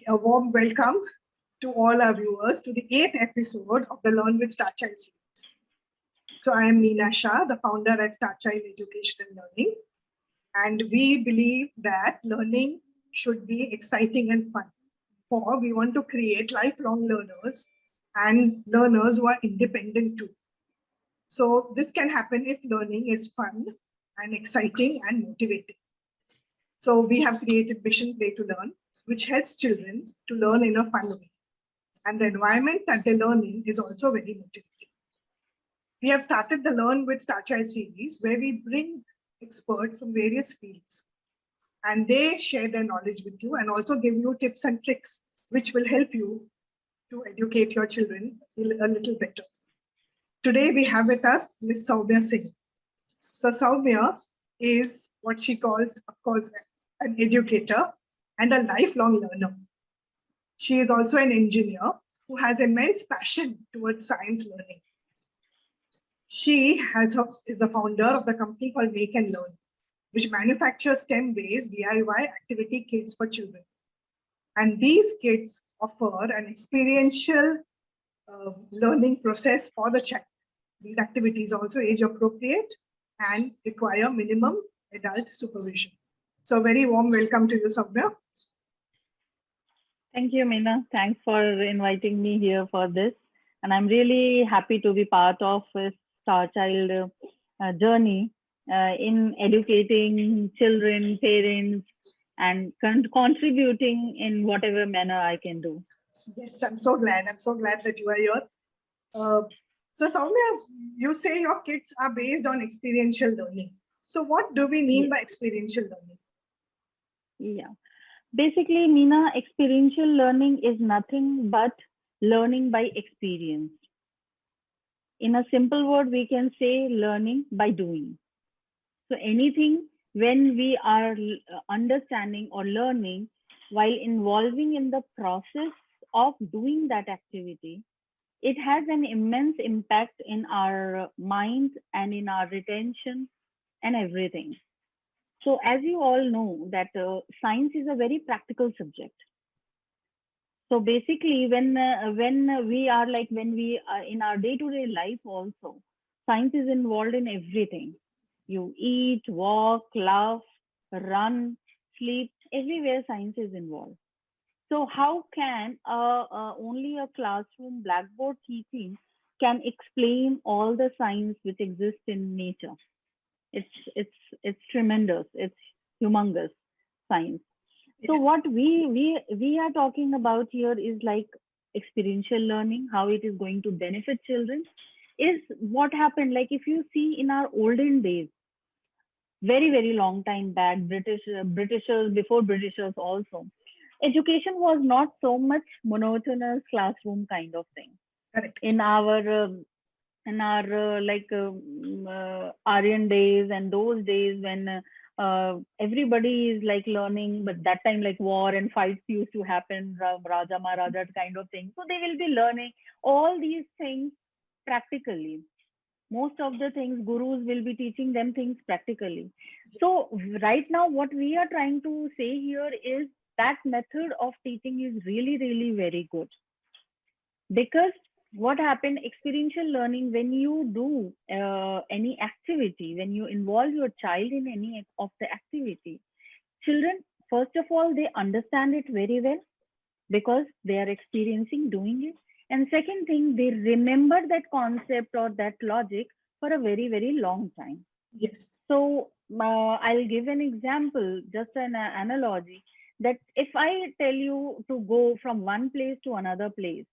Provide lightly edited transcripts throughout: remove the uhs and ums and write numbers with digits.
a warm welcome to all our viewers to the 8th episode of the Learn with Starchild series. So I am Meena Shah, the founder at Starchild Education and Learning. And we believe that learning should be exciting and fun. For we want to create lifelong learners and learners who are independent too. So this can happen if learning is fun and exciting and motivating. So we have created Mission PlaytoLearn, which helps children to learn in a fun way. And the environment that they learn in is also very motivating. We have started the Learn with Starchild series, where we bring experts from various fields. And they share their knowledge with you and also give you tips and tricks, which will help you to educate your children a little better. Today we have with us Ms. Saumya Singh. So Saumya is what she calls, of course, an educator and a lifelong learner. She is also an engineer who has immense passion towards science learning. She is a founder of the company called Make and Learn, which manufactures STEM-based DIY activity kits for children. And these kits offer an experiential learning process for the child. These activities are also age appropriate and require minimum adult supervision. So very warm welcome to you, Saumya. Thank you, Meena. Thanks for inviting me here for this. And I'm really happy to be part of this Starchild journey in educating children, parents, and contributing in whatever manner I can do. Yes, I'm so glad. I'm so glad that you are here. So Saumya, you say your kits are based on experiential learning. So what do we mean by experiential learning? Yeah. Basically, Meena, experiential learning is nothing but learning by experience. In a simple word, we can say learning by doing. So anything when we are understanding or learning while involving in the process of doing that activity, it has an immense impact in our mind and in our retention and everything. So as you all know that science is a very practical subject. So basically when we are in our day-to-day life also, science is involved in everything. You eat, walk, laugh, run, sleep, everywhere science is involved. So how can only a classroom blackboard teaching can explain all the science which exists in nature? It's tremendous. It's humongous science. So what we are talking about here is like experiential learning, how it is going to benefit children. Is what happened, like if you see in our olden days, very long time back, Britishers before Britishers also, education was not so much monotonous classroom kind of thing. Correct. In our Aryan days and those days when everybody is like learning, but that time like war and fights used to happen, Raja Maharaja kind of thing. So they will be learning all these things practically. Most of the things gurus will be teaching them things practically. So right now what we are trying to say here is that method of teaching is really very good. Because what happened, experiential learning, when you do any activity, when you involve your child in any of the activity, children, first of all, they understand it very well because they are experiencing doing it. And second thing, they remember that concept or that logic for a very long time. Yes. So I'll give an example, just an analogy, that if I tell you to go from one place to another place,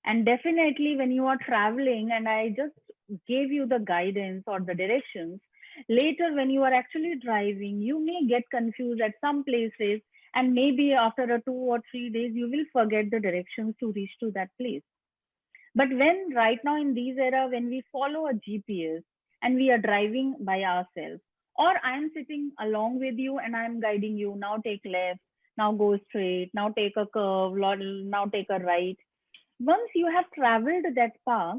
and definitely when you are traveling and I just gave you the guidance or the directions, later when you are actually driving, you may get confused at some places, and maybe after 2 or 3 days, you will forget the directions to reach to that place. But when right now in these era, when we follow a GPS and we are driving by ourselves, or I'm sitting along with you and I'm guiding you, now take left, now go straight, now take a curve, now take a right. Once you have traveled that path,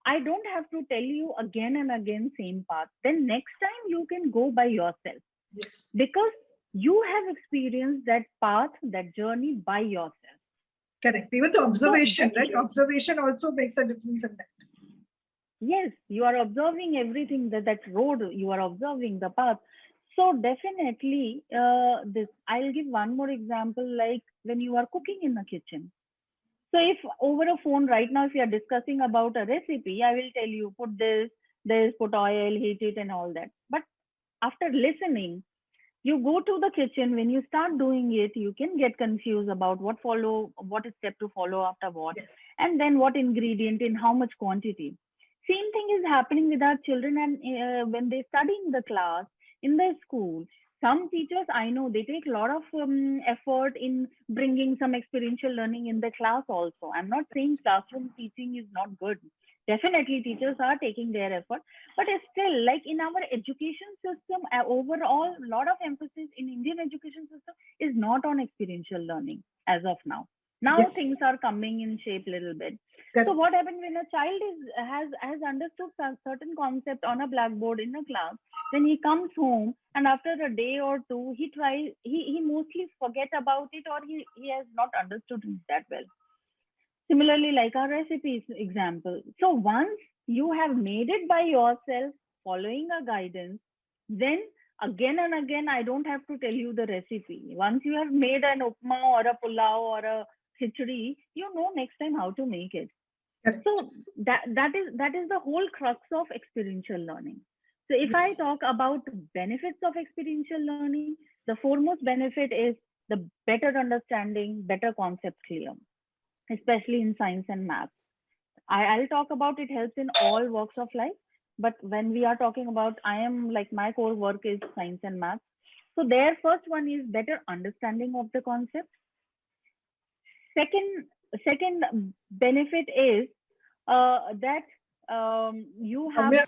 I don't have to tell you again and again same path. Then next time you can go by yourself. Yes. Because you have experienced that path, that journey by yourself. Correct. Even the observation, So, right? Observation also makes a difference in that. yes, you are observing everything, that road, you are observing the path. So definitely, this I'll give one more example, like when you are cooking in the kitchen. So if over a phone right now, if you are discussing about a recipe, I will tell you put this, put oil, heat it, and all that. But after listening, you go to the kitchen. When you start doing it, you can get confused about what is step to follow after what, Yes. and then what ingredient in how much quantity. Same thing is happening with our children, and when they study in the class, in the school, some teachers I know, they take a lot of effort in bringing some experiential learning in the class also. I'm not saying classroom teaching is not good. Definitely teachers are taking their effort, but it's still, like in our education system, overall, a lot of emphasis in Indian education system is not on experiential learning as of now. Now Yes. things are coming in shape a little bit. So Correct. what happens when a child has understood some certain concept on a blackboard in a class, then he comes home and after a day or two he mostly forget about it, or he has not understood it that well. Similarly, like our recipes example. So once you have made it by yourself, following a guidance, then again and again, I don't have to tell you the recipe. Once you have made an upma or a pulao or a khichdi, you know next time how to make it. Correct. So that is the whole crux of experiential learning. So if I talk about benefits of experiential learning, the foremost benefit is the better understanding, better concept clear, especially in science and math. I'll talk about it helps in all walks of life. But when we are talking about, I am like my core work is science and math. So their first one is better understanding of the concept. Second, second benefit is that you have. Saumya,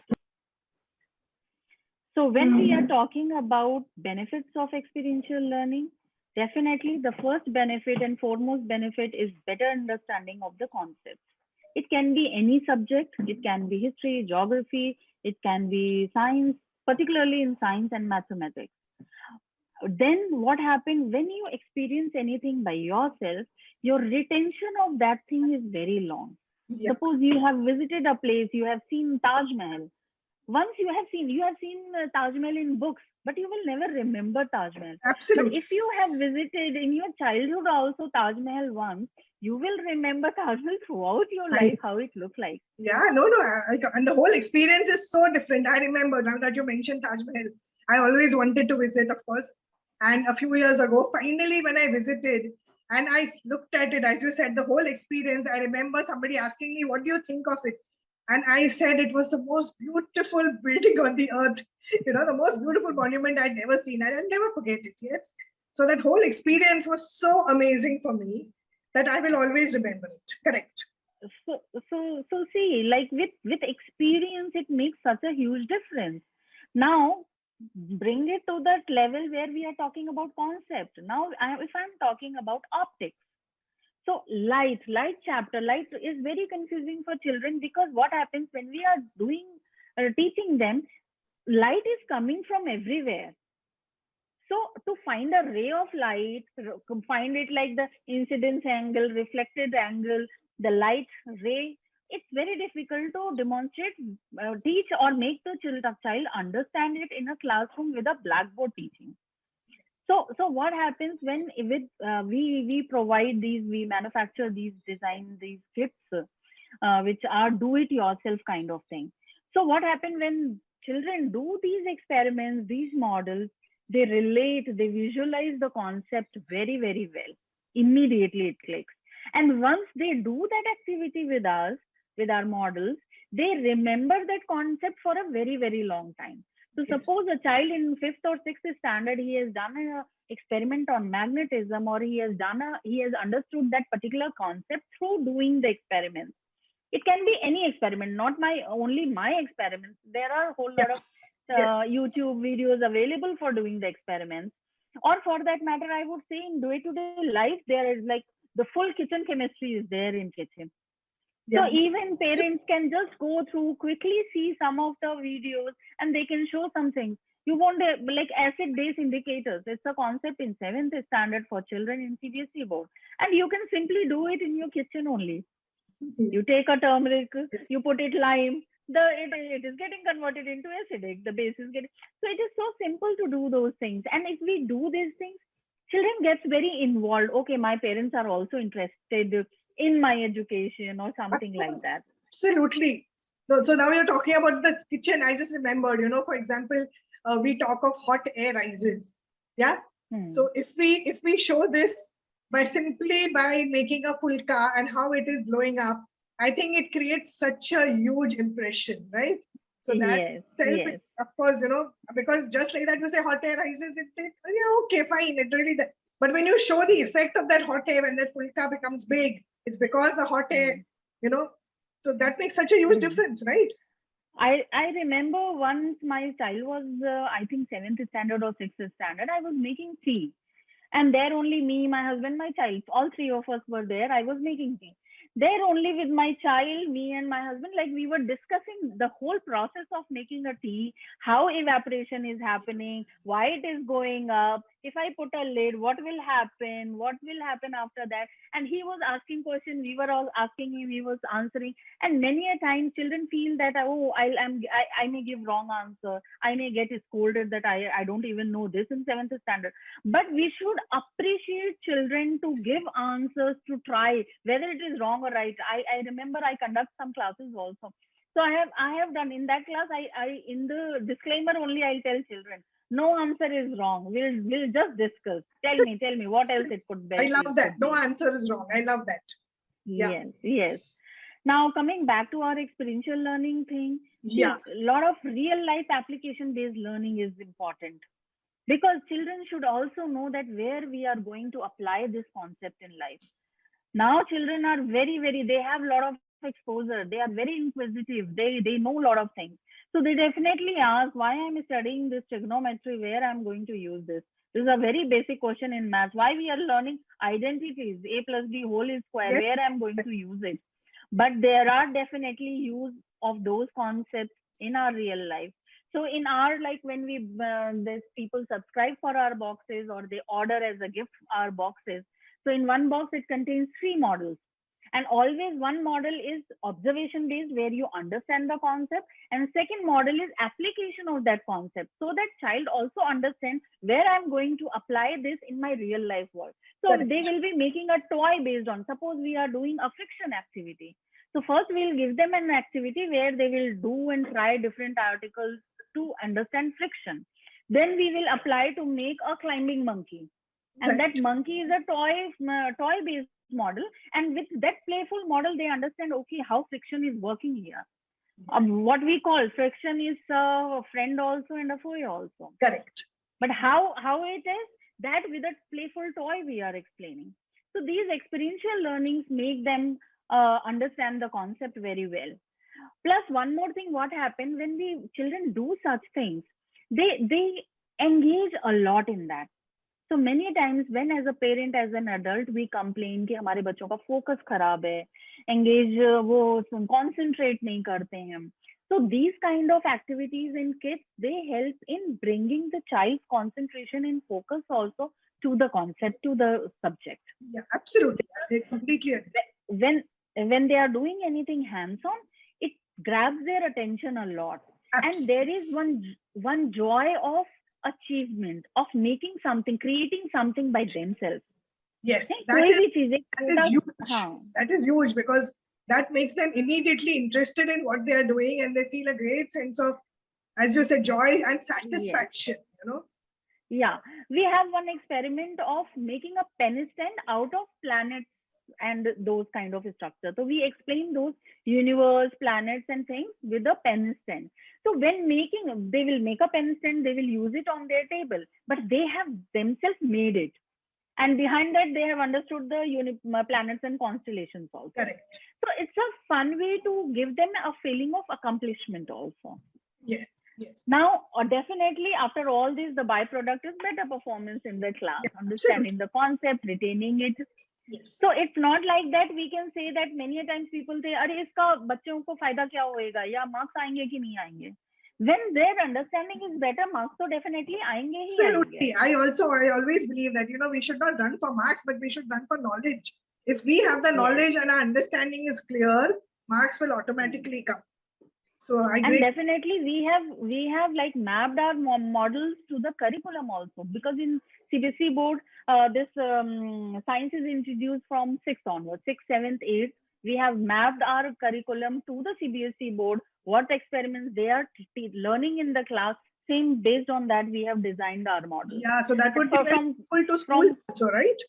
So when we are talking about benefits of experiential learning, definitely the first benefit and foremost benefit is better understanding of the concepts. It can be any subject, it can be history, geography, it can be science, particularly in science and mathematics. Then what happens when you experience anything by yourself, your retention of that thing is very long. yeah, Suppose you have visited a place, you have seen Taj Mahal. Once you have seen Taj Mahal in books, but you will never remember Taj Mahal. But absolutely. if you have visited in your childhood also Taj Mahal once, you will remember Taj Mahal throughout your I, life, how it looked like. yeah, no, and the whole experience is so different. I remember now that you mentioned Taj Mahal. I always wanted to visit, of course. And a few years ago, finally, when I visited and I looked at it, as you said, the whole experience, I remember somebody asking me, what do you think of it? And I said it was the most beautiful building on the earth, the most beautiful monument I'd never seen. And I'll never forget it. Yes. So that whole experience was so amazing for me that I will always remember it. Correct. So see, like with experience, it makes such a huge difference. Now, bring it to that level where we are talking about concept. Now, if I'm talking about optics, so light chapter, light is very confusing for children, because what happens when we are doing teaching them, light is coming from everywhere. So to find a ray of light, find it like the incidence angle, reflected angle, the light ray, it's very difficult to demonstrate, teach, or make the child understand it in a classroom with a blackboard teaching. So what happens when with we provide these, we manufacture these, design these kits, which are do it yourself kind of thing. So what happens when children do these experiments, these models, they relate, they visualize the concept very well. Immediately it clicks. And once they do that activity with us, with our models, they remember that concept for a very long time. So Yes. suppose a child in fifth or sixth standard, he has done an experiment on magnetism, or he has understood that particular concept through doing the experiment. It can be any experiment, not only my experiments. There are a whole Yeah. lot of Yes. YouTube videos available for doing the experiments. Or for that matter, I would say in day-to-day life, there is like the full kitchen chemistry is there in kitchen. Yeah. So even parents can just go through, quickly see some of the videos, and they can show some things. You want like acid-base indicators. It's a concept in 7th standard for children in CBSE board. And you can simply do it in your kitchen only. You take a turmeric, you put it lime, it is getting converted into acidic, the base is getting, so it is so simple to do those things. And if we do these things, children gets very involved. Okay, my parents are also interested in my education or something like that. Absolutely. So now you're talking about the kitchen. I just remembered, for example, we talk of hot air rises. Yeah. So if we show this by making a fulka and how it is blowing up, I think it creates such a huge impression, right? So that yes. of course, because just like that, you say hot air rises, yeah, okay, fine, it really does. But when you show the effect of that hot air when that fulka becomes big, it's because the hot air, so that makes such a huge difference, right? I remember once my child was, I think 7th standard or 6th standard, I was making tea. And there only me, my husband, my child, all three of us were there. I was making tea. There only with my child, me and my husband, like we were discussing the whole process of making a tea, how evaporation is happening, why it is going up. If I put a lid, what will happen? What will happen after that? And he was asking questions. We were all asking him. He was answering. And many a time, children feel that, oh, I may give wrong answer. I may get scolded that I don't even know this in 7th standard. But we should appreciate children to give answers, to try whether it is wrong or right. I remember I conduct some classes also. So I have done in that class. I in the disclaimer only I'll tell children, no answer is wrong. We'll just discuss. Tell me what else it could be. I love that. No answer is wrong. I love that. Yes. Now coming back to our experiential learning thing, a lot of real life application based learning is important. Because children should also know that where we are going to apply this concept in life. Now children are they have a lot of exposure. They are very inquisitive. They know a lot of things. So they definitely ask, why I'm studying this trigonometry, where I'm going to use this. This is a very basic question in math. Why we are learning identities, a plus b whole is square, where I'm going to use it. But there are definitely use of those concepts in our real life. So in our, like when there's people subscribe for our boxes or they order as a gift our boxes. So in one box, it contains 3 models. And always one model is observation based, where you understand the concept. And second model is application of that concept, so that child also understands where I'm going to apply this in my real life world. So they will be making a toy based on, suppose we are doing a friction activity. So first we'll give them an activity where they will do and try different articles to understand friction. Then we will apply to make a climbing monkey. And that monkey is a toy based model. And with that playful model, they understand, okay, how friction is working here. What we call friction is a friend also and a foe also. Correct. But how it is, that with a playful toy we are explaining. So these experiential learnings make them understand the concept very well. Plus one more thing, what happens when the children do such things, they engage a lot in that. So many times when as a parent, as an adult, we complain कि हमारे बच्चों का focus खराब है, engage वो concentrate नहीं करते हैं. So these kind of activities in kids, they help in bringing the child's concentration and focus also to the concept, to the subject. Yeah, absolutely. I completely agree. When they are doing anything hands-on, it grabs their attention a lot. Absolutely. And there is one joy of achievement, of making something, creating something by themselves. Yes, that is huge. That is huge, because that makes them immediately interested in what they are doing, and they feel a great sense of, as you said, joy and satisfaction. Yeah, we have one experiment of making a pen stand out of planets and those kind of structure. So we explain those universe, planets and things with a pen stand. So when they will make a pen stand, they will use it on their table, but they have themselves made it. And behind that, they have understood the planets and constellations also. Correct. So it's a fun way to give them a feeling of accomplishment also. Yes. Now, definitely after all this, the byproduct is better performance in the class, understanding the concept, retaining it. Yes. So it's not like that we can say that many a times people say, अरे इसका बच्चों को फायदा क्या होएगा या marks आएंगे कि नहीं आएंगे. When their understanding is better, marks तो definitely आएंगे ही Absolutely. आएंगे. I always believe that, we should not run for marks, but we should run for knowledge. If we have the knowledge and our understanding is clear, marks will automatically come. So I agree. And definitely we have like mapped our models to the curriculum also, because in CBSE board, this science is introduced from 6th onwards, 6th, 7th, 8th. We have mapped our curriculum to the CBSE board, what experiments they are learning in the class. Same based on that, we have designed our model. Yeah, so that would be helpful to school also, right?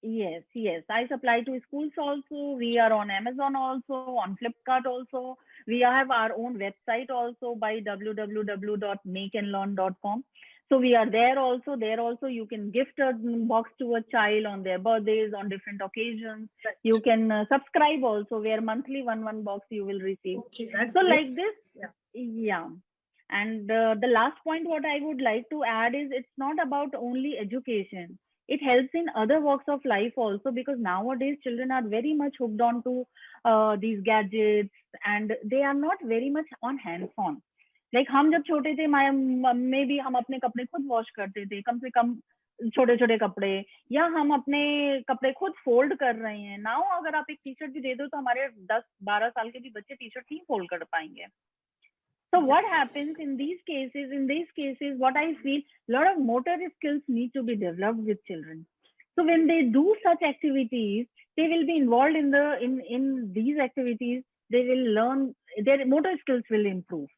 Yes, yes. I supply to schools also. We are on Amazon also, on Flipkart also. We have our own website also by www.makeandlearn.com. So we are there also. There also you can gift a box to a child on their birthdays, on different occasions. Right. You can subscribe also, where monthly one box you will receive. Okay, that's so great. Like this. Yeah. And the last point what I would like to add is, it's not about only education. It helps in other walks of life also, because nowadays children are very much hooked on to these gadgets, and they are not very much on hands-on. Like हम जब छोटे थे, maybe हम अपने कपड़े खुद wash करते थे, कम से कम छोटे-छोटे कपड़े, या हम अपने कपड़े खुद फोल्ड कर रहे हैं. नाउ अगर आप एक टी-शर्ट भी दे दो तो हमारे 10-12 साल के भी बच्चे टी-शर्ट नहीं फोल्ड कर पाएंगे. So what happens in these cases? What I feel, a lot of motor skills need to be developed with children. So when they do such activities, they will be involved in these activities. They will learn, their motor skills will improve.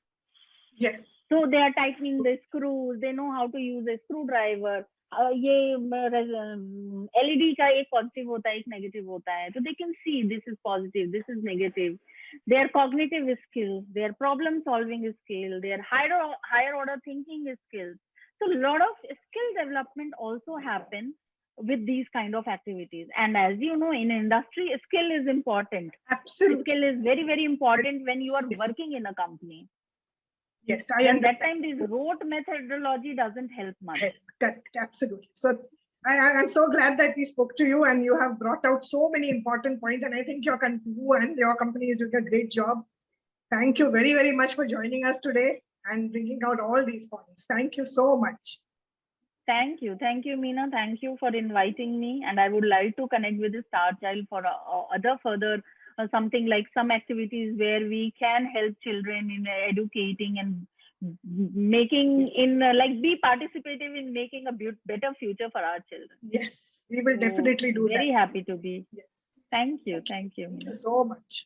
Yes. So they are tightening the screws. They know how to use a screwdriver. ये LED का एक positive होता है, एक negative होता है. So they can see this is positive, this is negative. Their cognitive skills, their problem solving skills, their higher order thinking skills. So a lot of skill development also happen with these kind of activities. And as you know, in industry, skill is important. Absolutely. Skill is very, very important when you are working in a company. Yes, and that time this rote methodology doesn't help much. Correct, absolutely. So I'm so glad that we spoke to you, and you have brought out so many important points, and I think you and your company is doing a great job. Thank you very, very much for joining us today and bringing out all these points. Thank you so much. Thank you, Meena. Thank you for inviting me, and I would like to connect with the Starchild for other further something like some activities where we can help children in educating and making be participative in making a better future for our children. Yes, we will definitely do that. Very happy to be. Yes. Thank you. Thank you so much.